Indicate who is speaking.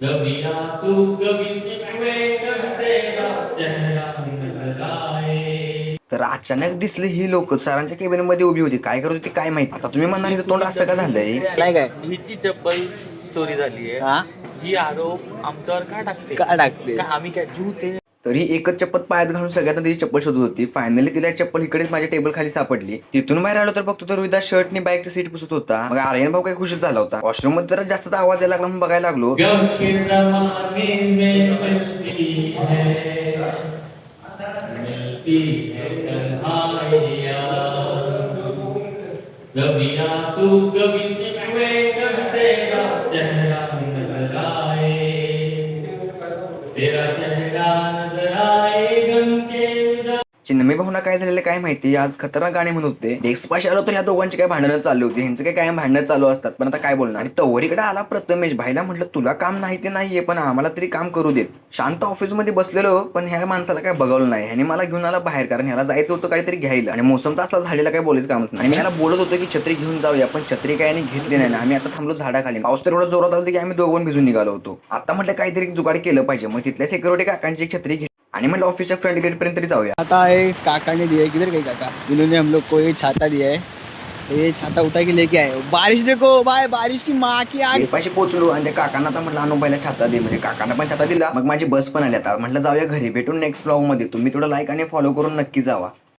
Speaker 1: कभी आंसू कभी शिकवे कभी तेरा चेहरा नजर आए. तर अचानक दिसले ही लोक सरांच्या केबिन मध्ये उभी होती. काय करत होती काय माहिती. आता तुम्ही म्हणणार हिचं तोंड असं का झालंय.
Speaker 2: नाही काय
Speaker 3: हिची चप्पल चोरी झाली आहे.
Speaker 2: हा
Speaker 3: ही आरोप आमच्यावर का टाकते?
Speaker 2: का टाकते?
Speaker 3: का आम्ही काय जीव ते
Speaker 1: तरी एकच चप्पल पायात घालून सगळ्यांना तिची चप्पल शोधत होती. फायनली तिला चप्पल इकडेच माझ्या टेबल खाली सापडली. तिथून बाहेर आलो तर बघतो तर विदा शर्टनी बाईकची सीट पुसत होता. मग आर्यन भाऊ काही खुशच झाला होता. वॉशरूम मध्ये जरा जास्त आवाज यायला लागला म्हणून बघायला लागलो. कभी आंसू कभी शिकवे कभी तेरा चेहरा नजर आए. तेरा चेहरा नजर आए गम के उजाले. चिन्मय भाऊना काय झालेलं काय माहिती. आज खतरनाक गाणे म्हणत होते. डेस्क पाशी आलो तर ह्या दोघांची काय भांडणं चालली होती. ह्यांचं काय भांडणं चालू असतात. पण आता काय बोलणार. आणि तवरीकडे आला प्रथमेश. भाईला म्हटलं तुला काम नाही ते नाहीये पण आम्हाला तरी काम करू देत. शांत ऑफिस मध्ये बसलेलो पण ह्या माणसाला काय बघवलं नाही. ह्याने मला घेऊन आला बाहेर कारण ह्याला जायचं होतं काहीतरी घ्यायला. आणि मोसम तर असला झालेला काय बोलायचं कामच नाही. आणि मी ह्याला बोलत होतो की छत्री घेऊन जाऊया पण छत्री काय घेतली नाही. आम्ही आता थांबलो झाडाखाली. पाऊस तर एवढा जोरात आला की आम्ही दोघं भिजून निघालो होतो. आता म्हटलं काहीतरी जुगाड केलं पाहिजे. मग तिथल्या सिक्युरिटी काकांची एक छत्री घेतली आणि म्हटलं ऑफिसच्या फ्रंट गेट पर्यंत तरी जाऊया.
Speaker 2: आता है काका ने दिया है, किधर गई काका? इन्होंने हम लोग को ये छाता दिया है. तो ये छाता उठा के लेके आए. बारिश देखो भाई, बारिश की माँ की आग.
Speaker 1: पाशी पोहोचलो आणि त्या काकांना आता म्हटलं अनुबाईला छाता दे. म्हणजे काकांना पण छाता दिला. मग माझी बस पण आली. आता म्हटलं जाऊया घरी. भेटून नेक्स्ट ब्लॉग मध्ये. तुम्ही थोडं लाईक आणि फॉलो करून नक्की जावा.